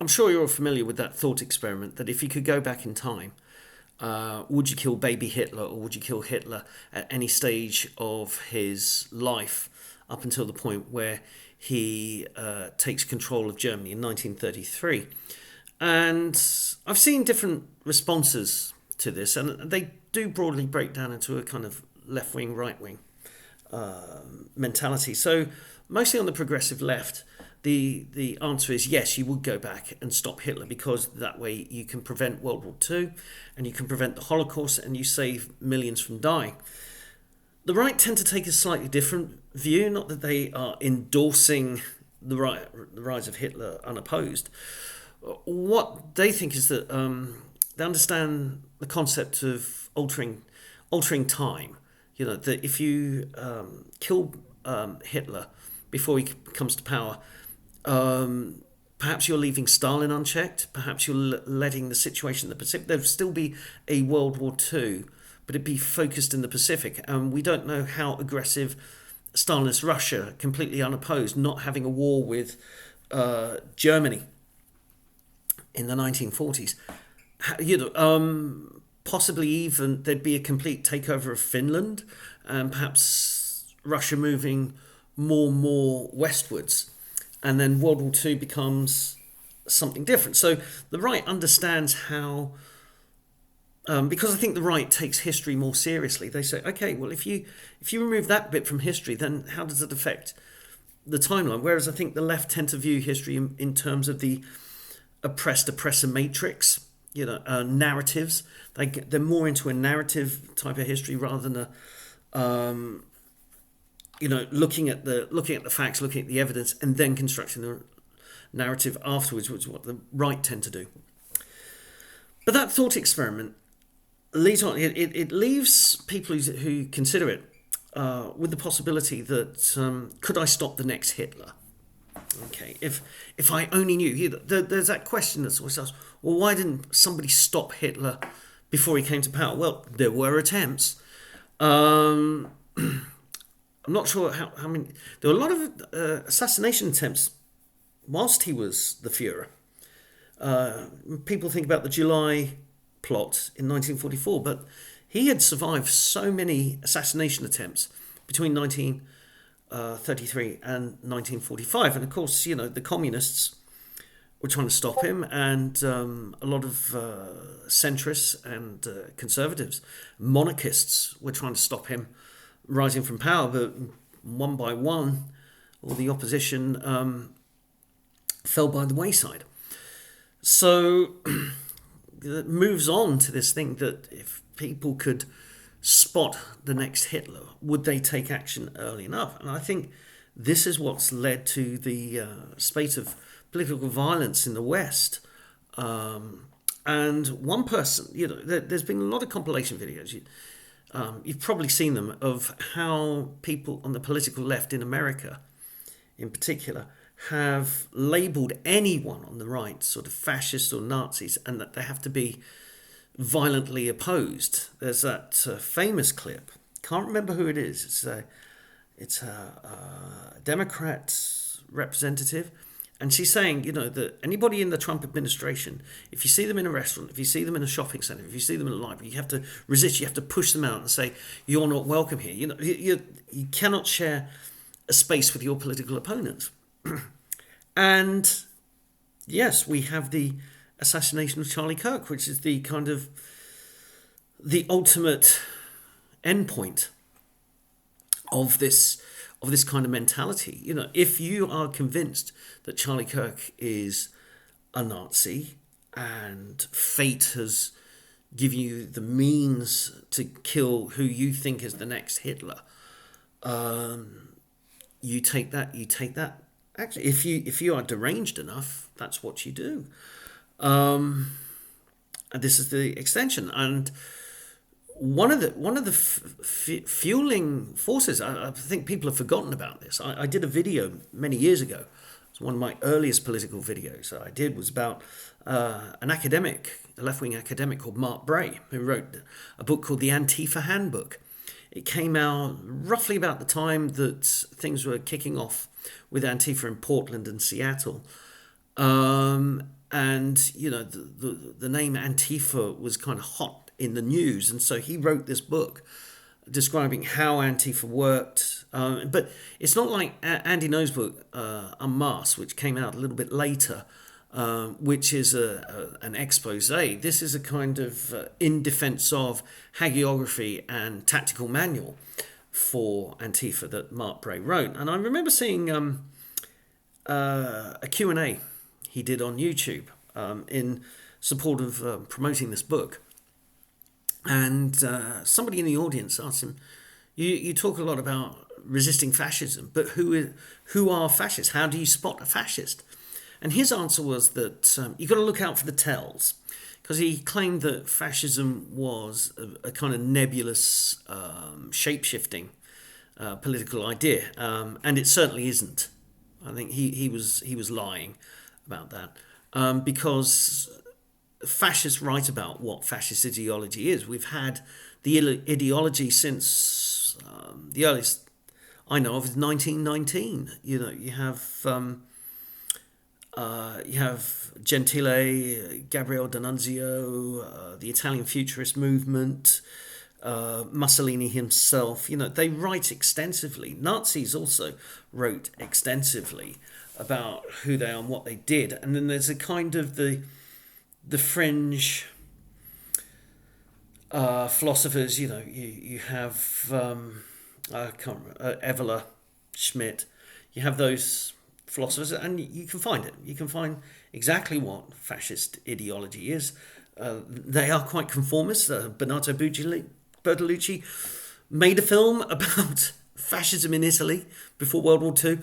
I'm sure you're familiar with that thought experiment that if you could go back in time, would you kill baby Hitler or would you kill Hitler at any stage of his life up until the point where he takes control of Germany in 1933? And I've seen different responses to this, and they do broadly break down into a kind of left wing, right wing mentality. So, mostly on the progressive left, the answer is yes, you would go back and stop Hitler because that way you can prevent World War II and you can prevent the Holocaust and you save millions from dying. The right tend to take a slightly different view, not that they are endorsing the rise of Hitler unopposed. What they think is that they understand the concept of altering time. You know, that if you kill Hitler before he comes to power, perhaps you're leaving Stalin unchecked. Perhaps you're letting the situation in the Pacific. There'd still be a World War II, but it'd be focused in the Pacific. And we don't know how aggressive Stalinist Russia, completely unopposed, not having a war with Germany in the 1940s. Possibly even there'd be a complete takeover of Finland, and perhaps Russia moving more and more westwards, and then World War II becomes something different. So the right understands how, because I think the right takes history more seriously. They say, okay, well, if you remove that bit from history, then how does it affect the timeline? Whereas I think the left tend to view history in terms of the oppressor matrix, narratives. They're more into a narrative type of history rather than looking at the facts, looking at the evidence, and then constructing the narrative afterwards, which is what the right tend to do. But that thought experiment leads on. It leaves people who consider it with the possibility that could I stop the next Hitler? Okay, if I only knew, there's that question that's always asked, well, why didn't somebody stop Hitler before he came to power? Well, there were attempts. I'm not sure how many. There were a lot of assassination attempts whilst he was the Führer. People think about the July plot in 1944, but he had survived so many assassination attempts between 1933 and 1945, and of course, the communists were trying to stop him, and a lot of centrists and conservatives, monarchists, were trying to stop him rising from power, but one by one, all the opposition fell by the wayside. So it moves on to this thing that if people could spot the next Hitler, would they take action early enough? And I think this is what's led to the spate of political violence in the West. And one person, there's been a lot of compilation videos. You've probably seen them of how people on the political left in America, in particular, have labelled anyone on the right sort of fascists or Nazis, and that they have to be violently opposed. There's that famous clip. Can't remember who it is. It's a Democrat representative, and she's saying, that anybody in the Trump administration, if you see them in a restaurant, if you see them in a shopping centre, if you see them in a library, you have to resist. You have to push them out and say, "You're not welcome here." You cannot share a space with your political opponents. And yes, we have the assassination of Charlie Kirk, which is the kind of the ultimate endpoint of this kind of mentality. If you are convinced that Charlie Kirk is a Nazi and fate has given you the means to kill who you think is the next Hitler, you take that. Actually, if you are deranged enough, that's what you do. And this is the extension. And one of the fueling forces, I think people have forgotten about this. I did a video many years ago. It's one of my earliest political videos that I did, was about an academic, a left-wing academic called Mark Bray, who wrote a book called The Antifa Handbook. It came out roughly about the time that things were kicking off with Antifa in Portland and Seattle. and the name Antifa was kind of hot in the news, and so he wrote this book describing how Antifa worked. But it's not like Andy Ngo's book, Unmasked, which came out a little bit later, which is an expose. This is a kind of in defense of hagiography and tactical manual for Antifa that Mark Bray wrote. And I remember seeing a Q&A he did on YouTube in support of promoting this book. And somebody in the audience asked him, you talk a lot about resisting fascism, but who are fascists? How do you spot a fascist? And his answer was that you've got to look out for the tells, because he claimed that fascism was a kind of nebulous, shape-shifting political idea, and it certainly isn't. I think he was lying about that, because fascists write about what fascist ideology is. We've had the ideology since the earliest I know of is 1919. You have Gentile, Gabriele D'Annunzio, the Italian Futurist movement, Mussolini himself. They write extensively. Nazis also wrote extensively about who they are and what they did. And then there's a kind of the fringe philosophers. You have I can't remember, Evola, Schmidt. You have those philosophers, and you can find it. You can find exactly what fascist ideology is. They are quite conformist. Bernardo Bertolucci made a film about fascism in Italy before World War II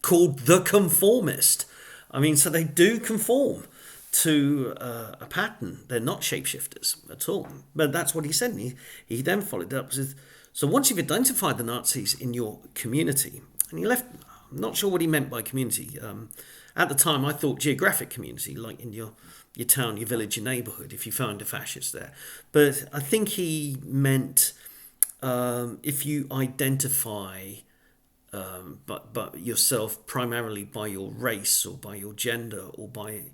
called The Conformist. I mean, so they do conform to a pattern. They're not shapeshifters at all. But that's what he said. And he then followed up with, so once you've identified the Nazis in your community, and he left, I'm not sure what he meant by community. At the time, I thought geographic community, like in your town, your village, your neighbourhood, if you found a fascist there. But I think he meant if you identify but yourself primarily by your race or by your gender or by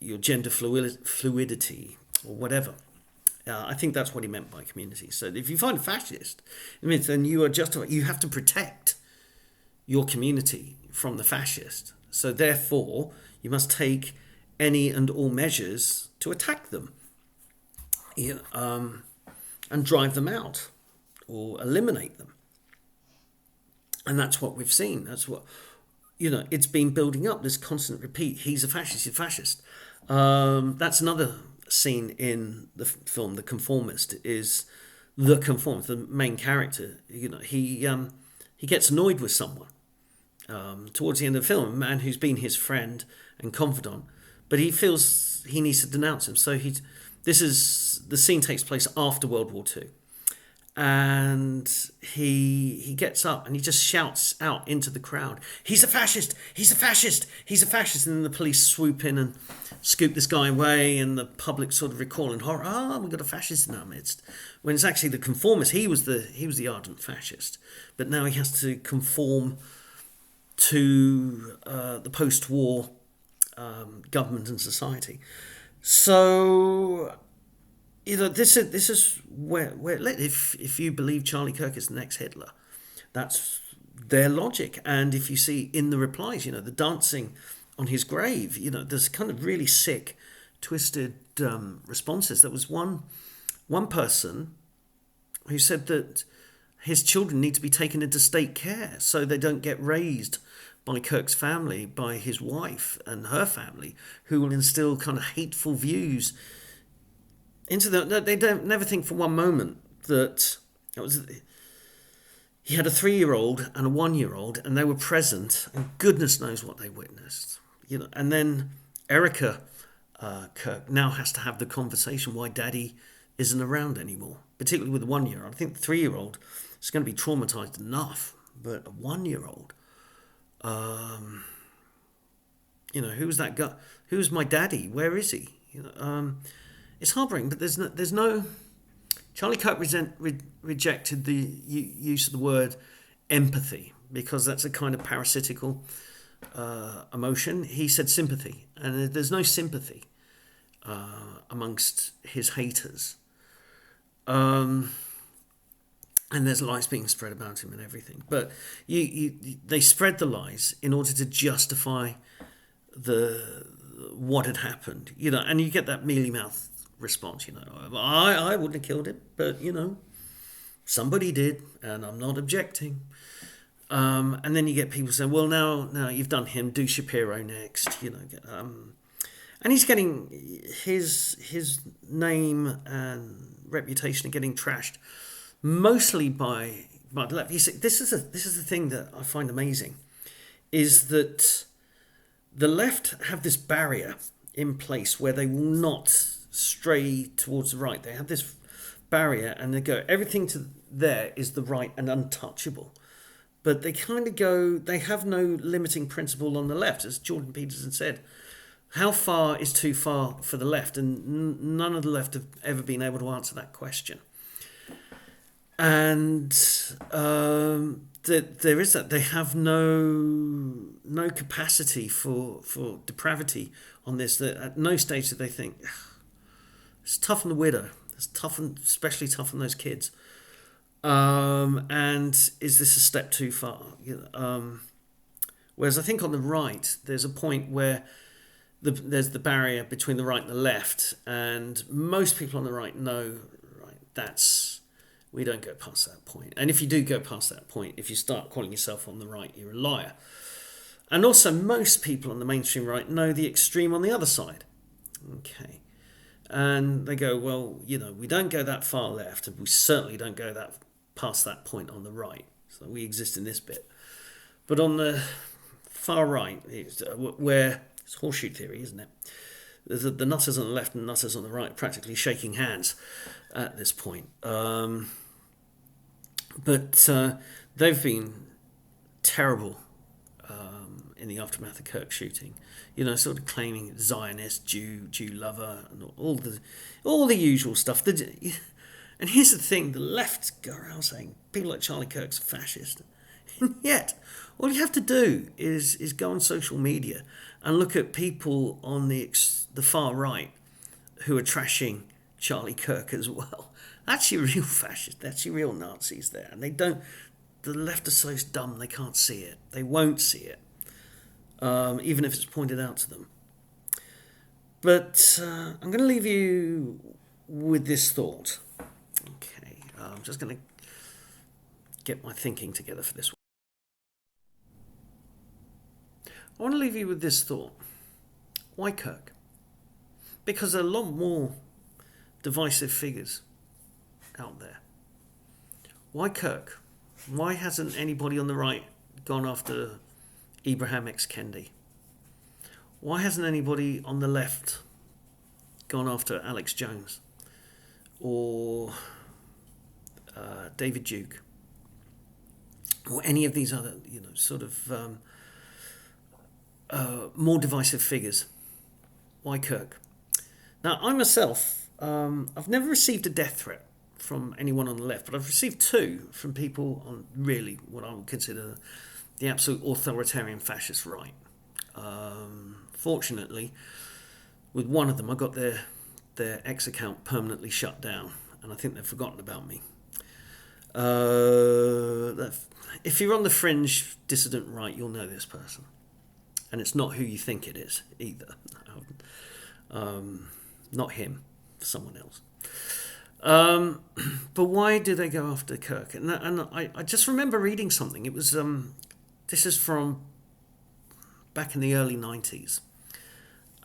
your gender fluidity or whatever. I think that's what he meant by community. So if you find a fascist, it means then you are justified. You have to protect your community from the fascist. So therefore, you must take any and all measures to attack them, and drive them out or eliminate them. And that's what we've seen. That's what, it's been building up, this constant repeat. He's a fascist, he's a fascist. That's another scene in the film, The Conformist, is the conformist, the main character. He gets annoyed with someone towards the end of the film, a man who's been his friend and confidant, but he feels he needs to denounce him. So the scene takes place after World War II. And he gets up and he just shouts out into the crowd, he's a fascist, he's a fascist, he's a fascist. And then the police swoop in and scoop this guy away, and the public sort of recoil in horror, we've got a fascist in our midst. When it's actually the conformist. He was the ardent fascist, but now he has to conform to the post-war government and society. So this is where if you believe Charlie Kirk is the next Hitler, that's their logic. And if you see in the replies, the dancing on his grave, there's kind of really sick, twisted responses. There was one person who said that his children need to be taken into state care so they don't get raised by Kirk's family, by his wife and her family, who will instill kind of hateful views into them. They don't never think for one moment that he had a 3-year-old and a 1-year-old, and they were present, and goodness knows what they witnessed. And then Erica Kirk now has to have the conversation why Daddy isn't around anymore, particularly with the 1-year-old. I think the 3-year-old is going to be traumatized enough, but a 1-year-old, who's that guy? Who's my daddy? Where is he? It's heartbreaking, but there's no. Charlie Kirk rejected the use of the word empathy because that's a kind of parasitical emotion. He said sympathy, and there's no sympathy amongst his haters. And there's lies being spread about him and everything. But they spread the lies in order to justify what had happened, and you get that mealy mouth response, I wouldn't have killed him, but somebody did, and I'm not objecting. And then you get people saying, well, now you've done him, do Shapiro next, and he's getting his name and reputation are getting trashed mostly by the left. You see, this is the thing that I find amazing, is that the left have this barrier in place where they will not stray towards the right. They have this barrier, and they go, everything to there is the right and untouchable. But they kind of go, they have no limiting principle on the left. As Jordan Peterson said, how far is too far for the left? And none of the left have ever been able to answer that question. And there is that. They have no capacity for depravity on this. That at no stage do they think, it's tough on the widow. It's especially tough on those kids. And is this a step too far? Whereas I think on the right, there's a point where there's the barrier between the right and the left, and most people on the right know, right, we don't go past that point. And if you do go past that point, if you start calling yourself on the right, you're a liar. And also, most people on the mainstream right know the extreme on the other side. Okay. And they go, well, we don't go that far left, and we certainly don't go past that point on the right. So we exist in this bit. But on the far right, where it's horseshoe theory, isn't it? The nutters on the left and the nutters on the right practically shaking hands at this point. But they've been terrible in the aftermath of Kirk shooting. Sort of claiming Zionist, Jew lover, and all the usual stuff. And here's the thing: the left go around saying people like Charlie Kirk's a fascist, and yet all you have to do is go on social media and look at people on the far right who are trashing Charlie Kirk as well. That's your real fascists. That's your real Nazis there. And the left are so dumb they can't see it. They won't see it, even if it's pointed out to them. But I'm going to leave you with this thought. Okay, I'm just going to get my thinking together for this one. I want to leave you with this thought. Why Kirk? Because there are a lot more divisive figures out there. Why Kirk? Why hasn't anybody on the right gone after Ibrahim X. Kendi? Why hasn't anybody on the left gone after Alex Jones or David Duke or any of these other, sort of more divisive figures? Why Kirk? Now, I myself, I've never received a death threat from anyone on the left, but I've received two from people on really what I would consider the absolute authoritarian fascist right. Fortunately, with one of them, I got their X account permanently shut down, and I think they've forgotten about me. If you're on the fringe dissident right, you'll know this person. And it's not who you think it is either. Not him, someone else. But why do they go after Kirk? And I just remember reading something. It was this is from back in the early 90s,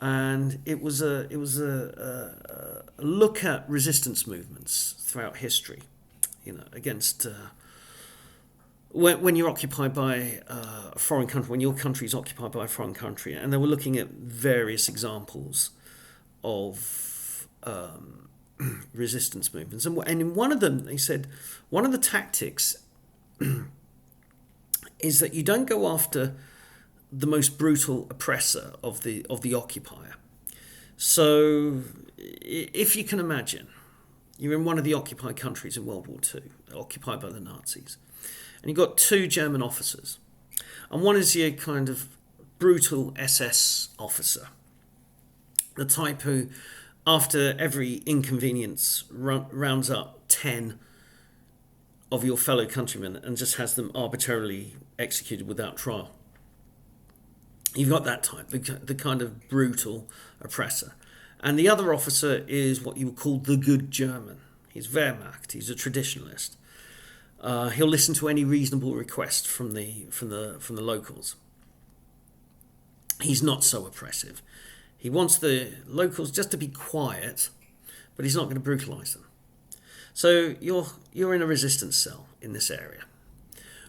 and it was a look at resistance movements throughout history. Against when you're occupied by a foreign country, when your country is occupied by a foreign country, and they were looking at various examples of resistance movements, and in one of them they said one of the tactics is that you don't go after the most brutal oppressor of the occupier. So if you can imagine, you're in one of the occupied countries in World War II, occupied by the Nazis, and you've got two German officers, and one is your kind of brutal SS officer, The type who, after every inconvenience, rounds up 10 of your fellow countrymen and just has them arbitrarily executed without trial. You've got that type, the kind of brutal oppressor. And the other officer is what you would call the good German. He's Wehrmacht. He's a traditionalist. He'll listen to any reasonable request from the locals. He's not so oppressive. He wants the locals just to be quiet, but he's not going to brutalise them. So you're in a resistance cell in this area.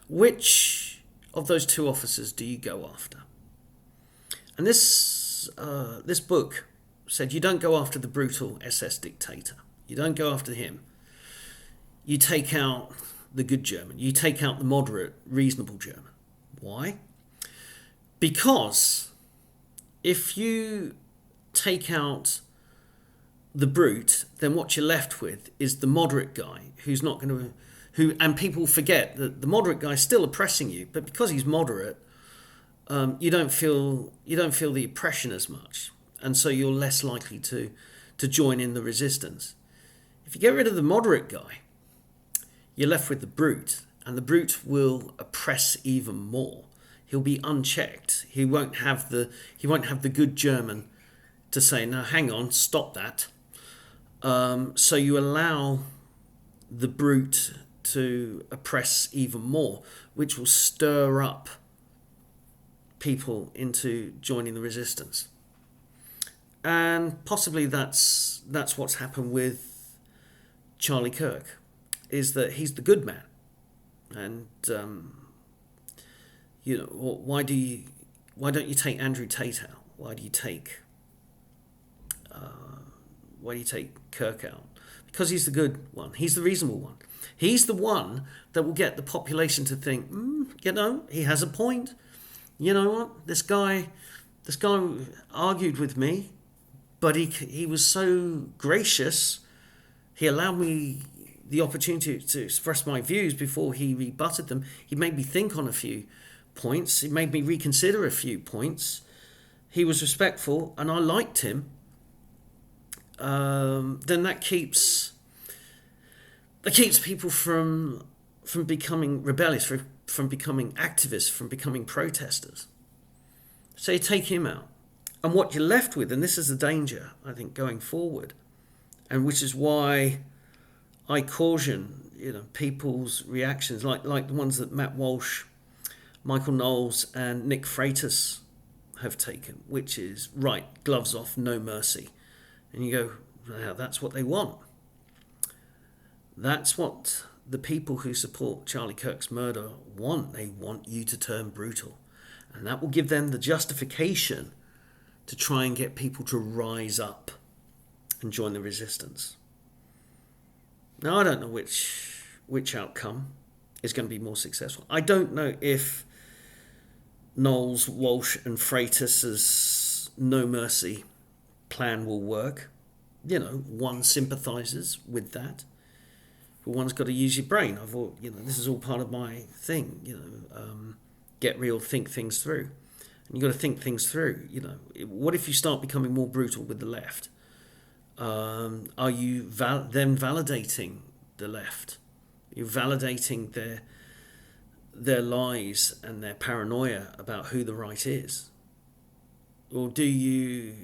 Which of those two officers do you go after? And this book said you don't go after the brutal SS dictator. You don't go after him. You take out the good German. You take out the moderate, reasonable German. Why? Because if you take out the brute, then what you're left with is the moderate guy who's not going to, and people forget that the moderate guy's still oppressing you, but because he's moderate, you don't feel the oppression as much, and so you're less likely to join in the resistance. If you get rid of the moderate guy, you're left with the brute, and the brute will oppress even more. He'll be unchecked. He won't have the good German to say, "No, hang on, stop that." So you allow the brute to oppress even more, which will stir up people into joining the resistance. And possibly that's what's happened with Charlie Kirk, is that he's the good man. And why don't you take Andrew Tate out? Why do you take Kirk out? Because he's the good one. He's the reasonable one. He's the one that will get the population to think, he has a point. You know what? This guy argued with me, but he was so gracious. He allowed me the opportunity to express my views before he rebutted them. He made me think on a few points. He made me reconsider a few points. He was respectful, and I liked him. Then that keeps people from becoming rebellious, from becoming activists, from becoming protesters. So you take him out. And what you're left with, and this is the danger, I think, going forward, and which is why I caution, people's reactions, like the ones that Matt Walsh, Michael Knowles, and Nick Freitas have taken, which is, right, gloves off, no mercy. And you go, well, that's what they want. That's what the people who support Charlie Kirk's murder want. They want you to turn brutal. And that will give them the justification to try and get people to rise up and join the resistance. Now, I don't know which outcome is going to be more successful. I don't know if Knowles, Walsh, and Freitas's no mercy plan will work. One sympathises with that, but one's got to use your brain. This is all part of my thing. Get real, think things through, and you've got to think things through. What if you start becoming more brutal with the left? Are you then validating the left? You're validating their lies and their paranoia about who the right is, or do you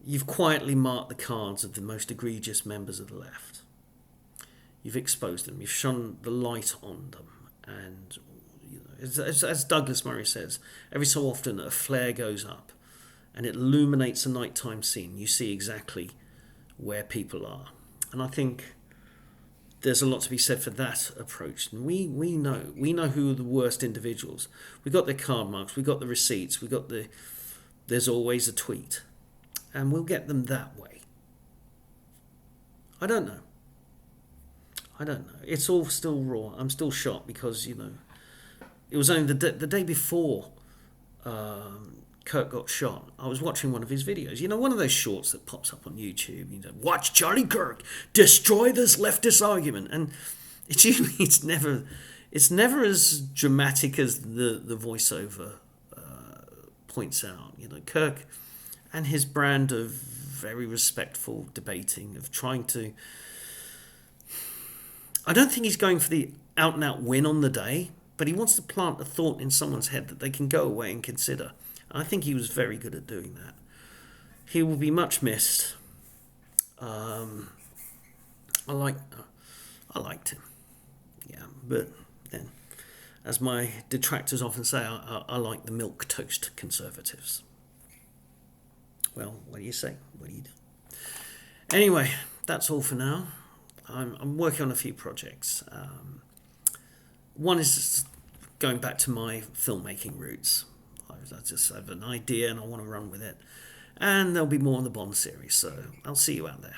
you've quietly marked the cards of the most egregious members of the left? You've exposed them. You've shone the light on them, and as Douglas Murray says, every so often a flare goes up and it illuminates a nighttime scene. You see exactly where people are. And I think there's a lot to be said for that approach. And we know who are the worst individuals. We got their card marks, we got the receipts, we got there's always a tweet. And we'll get them that way. I don't know. It's all still raw. I'm still shocked because, it was only the day before Kirk got shot. I was watching one of his videos. One of those shorts that pops up on YouTube. Watch Charlie Kirk destroy this leftist argument. And it's never as dramatic as the voiceover points out. Kirk and his brand of very respectful debating, of trying to... I don't think he's going for the out-and-out win on the day, but he wants to plant a thought in someone's head that they can go away and consider. I think he was very good at doing that. He will be much missed. I liked him. Yeah, but then, as my detractors often say, I like the milquetoast conservatives. Well, what do you say? What do you do? Anyway, that's all for now. I'm working on a few projects. One is just going back to my filmmaking roots. I just have an idea and I want to run with it. And there'll be more on the Bond series, so I'll see you out there.